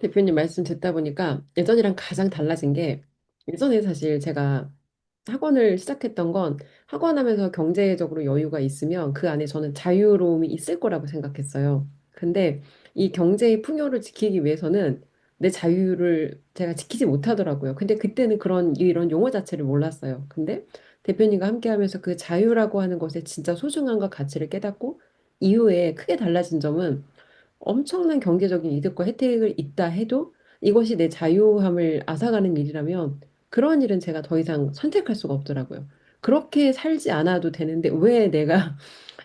대표님 말씀 듣다 보니까 예전이랑 가장 달라진 게 예전에 사실 제가 학원을 시작했던 건 학원 하면서 경제적으로 여유가 있으면 그 안에 저는 자유로움이 있을 거라고 생각했어요. 근데 이 경제의 풍요를 지키기 위해서는 내 자유를 제가 지키지 못하더라고요. 근데 그때는 그런 이런 용어 자체를 몰랐어요. 근데 대표님과 함께 하면서 그 자유라고 하는 것의 진짜 소중함과 가치를 깨닫고 이후에 크게 달라진 점은 엄청난 경제적인 이득과 혜택을 있다 해도 이것이 내 자유함을 앗아가는 일이라면 그런 일은 제가 더 이상 선택할 수가 없더라고요. 그렇게 살지 않아도 되는데 왜 내가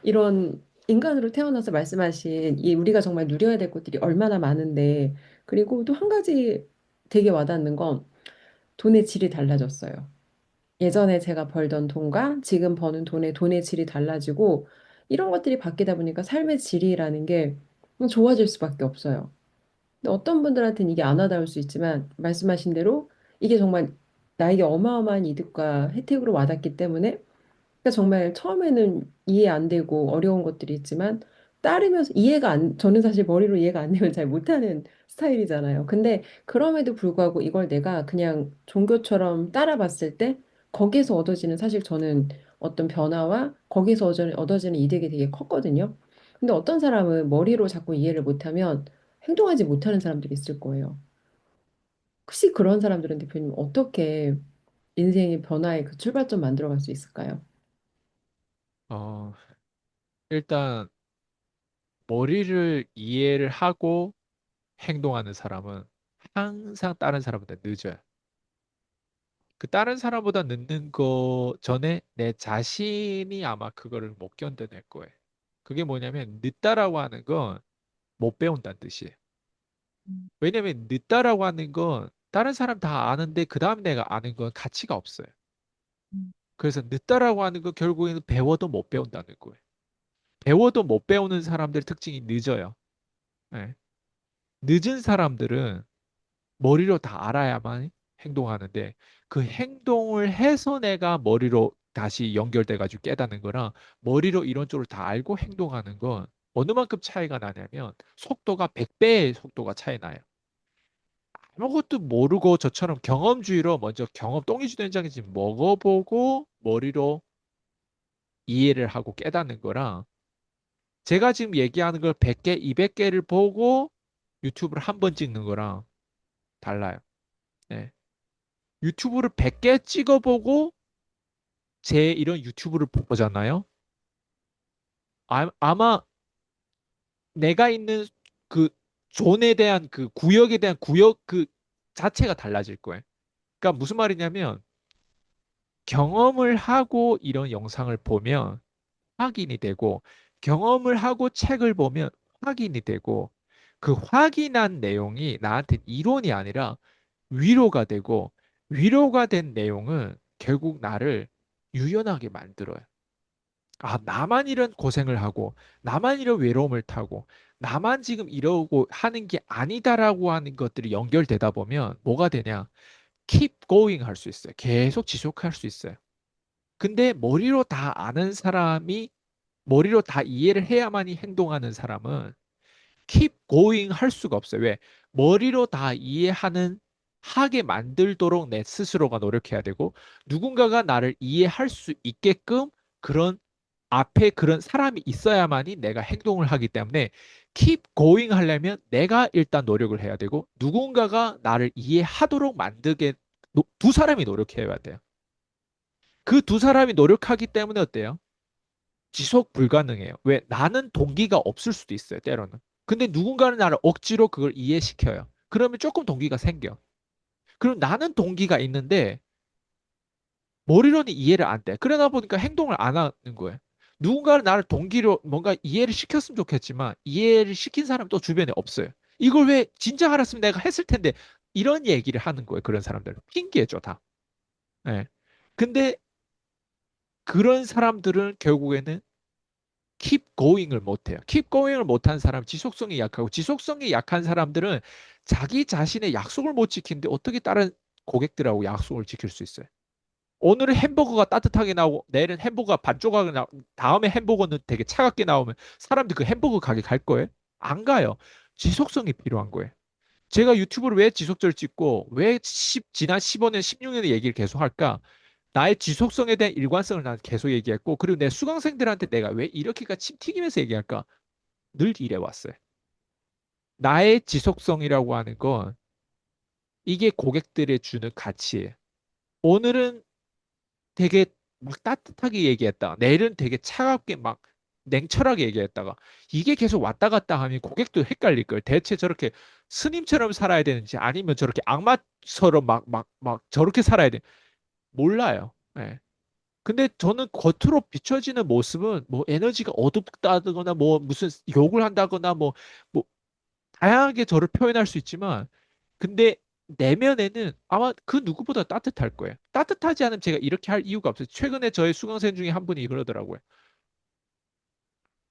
이런 인간으로 태어나서 말씀하신 이 우리가 정말 누려야 될 것들이 얼마나 많은데 그리고 또 한 가지 되게 와닿는 건 돈의 질이 달라졌어요. 예전에 제가 벌던 돈과 지금 버는 돈의 질이 달라지고 이런 것들이 바뀌다 보니까 삶의 질이라는 게 좋아질 수밖에 없어요. 근데 어떤 분들한테는 이게 안 와닿을 수 있지만 말씀하신 대로 이게 정말 나에게 어마어마한 이득과 혜택으로 와닿기 때문에 그러니까 정말 처음에는 이해 안 되고 어려운 것들이 있지만 따르면서 저는 사실 머리로 이해가 안 되면 잘 못하는 스타일이잖아요. 근데 그럼에도 불구하고 이걸 내가 그냥 종교처럼 따라봤을 때 거기에서 얻어지는 사실 저는 어떤 변화와 거기서 얻어지는 이득이 되게 컸거든요. 근데 어떤 사람은 머리로 자꾸 이해를 못하면 행동하지 못하는 사람들이 있을 거예요. 혹시 그런 사람들은 대표님 어떻게 인생의 변화의 그 출발점 만들어갈 수 있을까요? 어, 일단 머리를 이해를 하고 행동하는 사람은 항상 다른 사람보다 늦어요. 그 다른 사람보다 늦는 거 전에 내 자신이 아마 그거를 못 견뎌낼 거예요. 그게 뭐냐면 늦다라고 하는 건 못 배운다는 뜻이에요. 왜냐면 늦다라고 하는 건 다른 사람 다 아는데 그 다음 내가 아는 건 가치가 없어요. 그래서 늦다라고 하는 건 결국에는 배워도 못 배운다는 거예요. 배워도 못 배우는 사람들의 특징이 늦어요. 예. 늦은 사람들은 머리로 다 알아야만 행동하는데 그 행동을 해서 내가 머리로 다시 연결돼 가지고 깨닫는 거랑 머리로 이런 쪽으로 다 알고 행동하는 건 어느 만큼 차이가 나냐면 속도가 100배의 속도가 차이 나요. 아무것도 모르고 저처럼 경험주의로 먼저 경험 똥이주 된장인지 먹어보고 머리로 이해를 하고 깨닫는 거랑 제가 지금 얘기하는 걸 100개, 200개를 보고 유튜브를 한 번 찍는 거랑 달라요. 네. 유튜브를 100개 찍어보고 제 이런 유튜브를 보잖아요. 아마 내가 있는 그 존에 대한 그 구역에 대한 구역 그 자체가 달라질 거예요. 그러니까 무슨 말이냐면 경험을 하고 이런 영상을 보면 확인이 되고 경험을 하고 책을 보면 확인이 되고 그 확인한 내용이 나한테 이론이 아니라 위로가 되고 위로가 된 내용은 결국 나를 유연하게 만들어요. 아, 나만 이런 고생을 하고 나만 이런 외로움을 타고 나만 지금 이러고 하는 게 아니다라고 하는 것들이 연결되다 보면 뭐가 되냐? keep going 할 수 있어요. 계속 지속할 수 있어요. 근데 머리로 다 아는 사람이 머리로 다 이해를 해야만이 행동하는 사람은 keep going 할 수가 없어요. 왜? 머리로 다 이해하는 하게 만들도록 내 스스로가 노력해야 되고 누군가가 나를 이해할 수 있게끔 그런 앞에 그런 사람이 있어야만이 내가 행동을 하기 때문에 keep going 하려면 내가 일단 노력을 해야 되고 누군가가 나를 이해하도록 만들게 두 사람이 노력해야 돼요. 그 두 사람이 노력하기 때문에 어때요? 지속 불가능해요. 왜? 나는 동기가 없을 수도 있어요, 때로는. 근데 누군가는 나를 억지로 그걸 이해시켜요. 그러면 조금 동기가 생겨. 그럼 나는 동기가 있는데 머리로는 이해를 안 돼. 그러다 보니까 행동을 안 하는 거예요. 누군가는 나를 동기로 뭔가 이해를 시켰으면 좋겠지만 이해를 시킨 사람이 또 주변에 없어요. 이걸 왜 진짜 알았으면 내가 했을 텐데 이런 얘기를 하는 거예요. 그런 사람들은. 핑계죠, 다. 예. 근데 그런 사람들은 결국에는 keep going을 못해요. keep going을 못한 사람 지속성이 약하고 지속성이 약한 사람들은 자기 자신의 약속을 못 지키는데 어떻게 다른 고객들하고 약속을 지킬 수 있어요? 오늘은 햄버거가 따뜻하게 나오고 내일은 햄버거가 반쪽하게 나오고 다음에 햄버거는 되게 차갑게 나오면 사람들이 그 햄버거 가게 갈 거예요? 안 가요. 지속성이 필요한 거예요. 제가 유튜브를 왜 지속적으로 찍고 왜 지난 15년, 16년의 얘기를 계속 할까? 나의 지속성에 대한 일관성을 난 계속 얘기했고, 그리고 내 수강생들한테 내가 왜 이렇게까지 침 튀기면서 얘기할까? 늘 이래 왔어요. 나의 지속성이라고 하는 건 이게 고객들에 주는 가치예요. 오늘은 되게 막 따뜻하게 얘기했다가 내일은 되게 차갑게 막 냉철하게 얘기했다가 이게 계속 왔다 갔다 하면 고객도 헷갈릴 거예요. 대체 저렇게 스님처럼 살아야 되는지 아니면 저렇게 악마처럼 막 저렇게 살아야 돼. 몰라요. 예. 근데 저는 겉으로 비춰지는 모습은 뭐 에너지가 어둡다거나 뭐 무슨 욕을 한다거나 뭐 다양하게 저를 표현할 수 있지만 근데 내면에는 아마 그 누구보다 따뜻할 거예요. 따뜻하지 않으면 제가 이렇게 할 이유가 없어요. 최근에 저의 수강생 중에 한 분이 그러더라고요.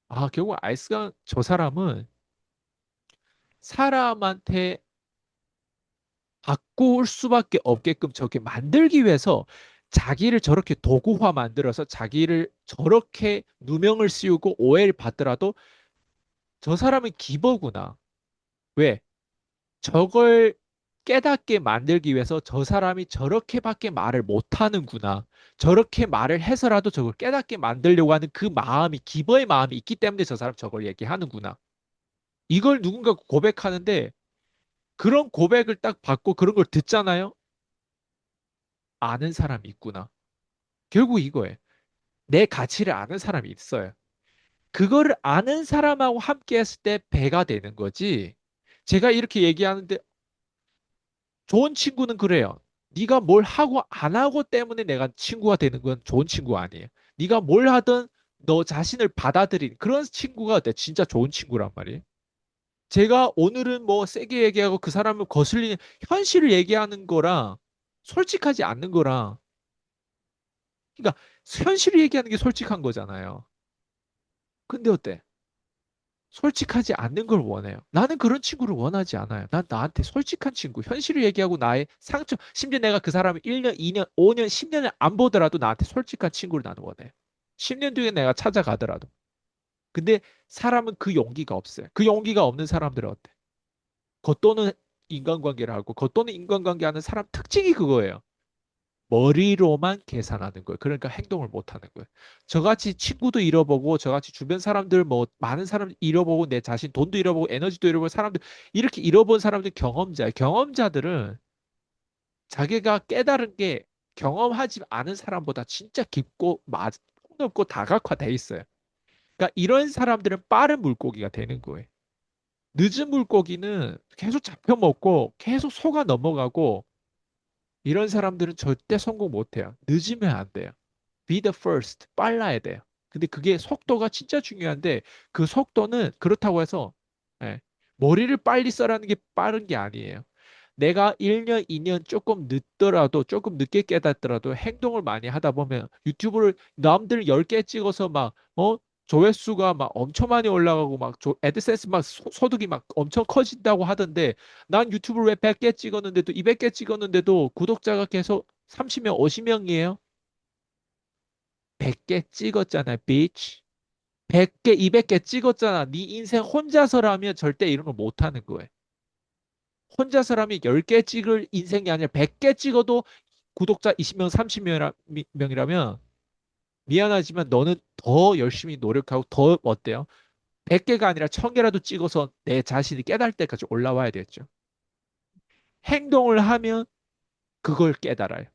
아, 결국 아이스가 저 사람은 사람한테 바꿀 수밖에 없게끔 저렇게 만들기 위해서 자기를 저렇게 도구화 만들어서 자기를 저렇게 누명을 씌우고 오해를 받더라도 저 사람은 기버구나. 왜? 저걸 깨닫게 만들기 위해서 저 사람이 저렇게밖에 말을 못하는구나. 저렇게 말을 해서라도 저걸 깨닫게 만들려고 하는 그 마음이, 기버의 마음이 있기 때문에 저 사람 저걸 얘기하는구나. 이걸 누군가 고백하는데 그런 고백을 딱 받고 그런 걸 듣잖아요. 아는 사람이 있구나. 결국 이거예요. 내 가치를 아는 사람이 있어요. 그거를 아는 사람하고 함께 했을 때 배가 되는 거지. 제가 이렇게 얘기하는데 좋은 친구는 그래요. 네가 뭘 하고 안 하고 때문에 내가 친구가 되는 건 좋은 친구가 아니에요. 네가 뭘 하든 너 자신을 받아들인 그런 친구가 내 진짜 좋은 친구란 말이에요. 제가 오늘은 뭐 세게 얘기하고 그 사람을 거슬리는 현실을 얘기하는 거랑 솔직하지 않는 거랑 그러니까 현실을 얘기하는 게 솔직한 거잖아요. 근데 어때? 솔직하지 않는 걸 원해요. 나는 그런 친구를 원하지 않아요. 난 나한테 솔직한 친구, 현실을 얘기하고 나의 상처, 심지어 내가 그 사람을 1년, 2년, 5년, 10년을 안 보더라도 나한테 솔직한 친구를 나는 원해요. 10년 뒤에 내가 찾아가더라도. 근데 사람은 그 용기가 없어요. 그 용기가 없는 사람들은 어때? 겉도는 인간관계를 하고 겉도는 인간관계 하는 사람 특징이 그거예요. 머리로만 계산하는 거예요. 그러니까 행동을 못 하는 거예요. 저같이 친구도 잃어보고, 저같이 주변 사람들, 뭐, 많은 사람 잃어보고, 내 자신 돈도 잃어보고, 에너지도 잃어보고, 사람들, 이렇게 잃어본 사람들 경험자예요. 경험자들은 자기가 깨달은 게 경험하지 않은 사람보다 진짜 깊고, 폭넓고 다각화돼 있어요. 그러니까 이런 사람들은 빠른 물고기가 되는 거예요. 늦은 물고기는 계속 잡혀먹고, 계속 속아 넘어가고, 이런 사람들은 절대 성공 못 해요. 늦으면 안 돼요. Be the first. 빨라야 돼요. 근데 그게 속도가 진짜 중요한데 그 속도는 그렇다고 해서 예, 머리를 빨리 써라는 게 빠른 게 아니에요. 내가 1년, 2년 조금 늦더라도 조금 늦게 깨닫더라도 행동을 많이 하다 보면 유튜브를 남들 10개 찍어서 조회수가 막 엄청 많이 올라가고 막 애드센스 막 소득이 막 엄청 커진다고 하던데 난 유튜브를 왜 100개 찍었는데도 200개 찍었는데도 구독자가 계속 30명, 50명이에요. 100개 찍었잖아, 비치. 100개, 200개 찍었잖아. 네 인생 혼자서라면 절대 이런 거 못 하는 거예요. 혼자서라면 10개 찍을 인생이 아니라 100개 찍어도 구독자 20명, 30명이라면 미안하지만 너는 더 열심히 노력하고 더 어때요? 100개가 아니라 1000개라도 찍어서 내 자신이 깨달을 때까지 올라와야 되겠죠. 행동을 하면 그걸 깨달아요.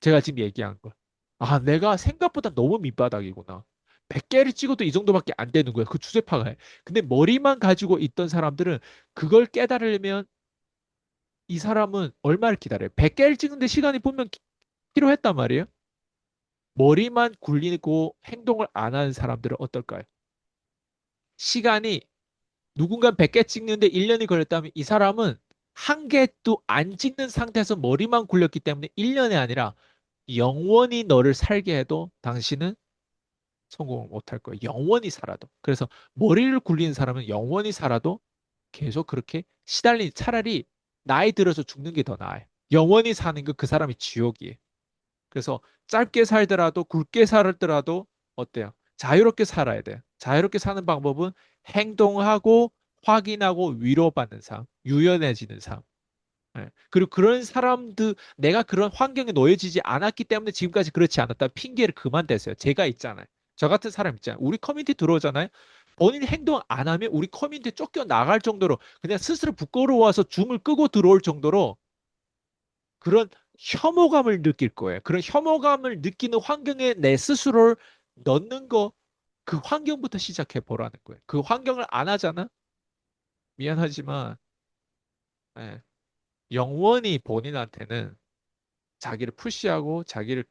제가 지금 얘기한 거. 아, 내가 생각보다 너무 밑바닥이구나. 100개를 찍어도 이 정도밖에 안 되는 거야. 그 추세 파악해. 근데 머리만 가지고 있던 사람들은 그걸 깨달으려면 이 사람은 얼마를 기다려요? 100개를 찍는데 시간이 분명 필요했단 말이에요. 머리만 굴리고 행동을 안 하는 사람들은 어떨까요? 시간이 누군가 100개 찍는데 1년이 걸렸다면 이 사람은 한 개도 안 찍는 상태에서 머리만 굴렸기 때문에 1년이 아니라 영원히 너를 살게 해도 당신은 성공을 못할 거예요. 영원히 살아도. 그래서 머리를 굴리는 사람은 영원히 살아도 계속 그렇게 시달리니 차라리 나이 들어서 죽는 게 더 나아요. 영원히 사는 거 그 사람이 지옥이에요. 그래서 짧게 살더라도 굵게 살더라도 어때요? 자유롭게 살아야 돼요. 자유롭게 사는 방법은 행동하고 확인하고 위로받는 삶. 유연해지는 삶. 예. 그리고 그런 사람들, 내가 그런 환경에 놓여지지 않았기 때문에 지금까지 그렇지 않았다. 핑계를 그만 대세요. 제가 있잖아요. 저 같은 사람 있잖아요. 우리 커뮤니티 들어오잖아요. 본인 행동 안 하면 우리 커뮤니티 쫓겨 나갈 정도로 그냥 스스로 부끄러워서 줌을 끄고 들어올 정도로 그런 혐오감을 느낄 거예요. 그런 혐오감을 느끼는 환경에 내 스스로를 넣는 거, 그 환경부터 시작해 보라는 거예요. 그 환경을 안 하잖아? 미안하지만, 예, 영원히 본인한테는 자기를 푸시하고 자기를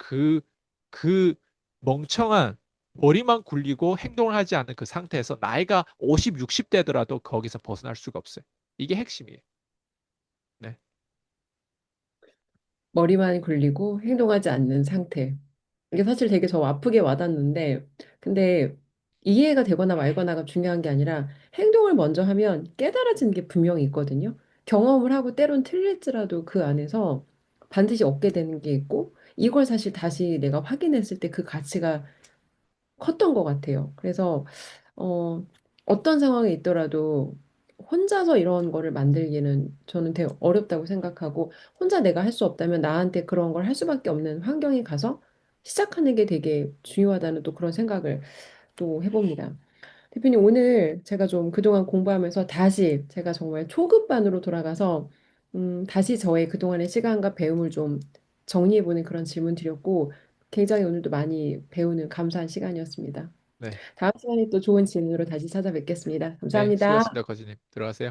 그 멍청한 머리만 굴리고 행동을 하지 않는 그 상태에서 나이가 50, 60대더라도 거기서 벗어날 수가 없어요. 이게 핵심이에요. 네. 머리만 굴리고 행동하지 않는 상태. 이게 사실 되게 저 아프게 와닿는데, 근데 이해가 되거나 말거나가 중요한 게 아니라 행동을 먼저 하면 깨달아지는 게 분명히 있거든요. 경험을 하고 때론 틀릴지라도 그 안에서 반드시 얻게 되는 게 있고, 이걸 사실 다시 내가 확인했을 때 그 가치가 컸던 것 같아요. 그래서 어, 어떤 상황에 있더라도 혼자서 이런 거를 만들기는 저는 되게 어렵다고 생각하고 혼자 내가 할 수 없다면 나한테 그런 걸 할 수밖에 없는 환경에 가서 시작하는 게 되게 중요하다는 또 그런 생각을 또 해봅니다. 대표님, 오늘 제가 좀 그동안 공부하면서 다시 제가 정말 초급반으로 돌아가서 다시 저의 그동안의 시간과 배움을 좀 정리해보는 그런 질문 드렸고 굉장히 오늘도 많이 배우는 감사한 시간이었습니다. 네. 다음 시간에 또 좋은 질문으로 다시 찾아뵙겠습니다. 네. 감사합니다. 수고하셨습니다, 거지님. 들어가세요.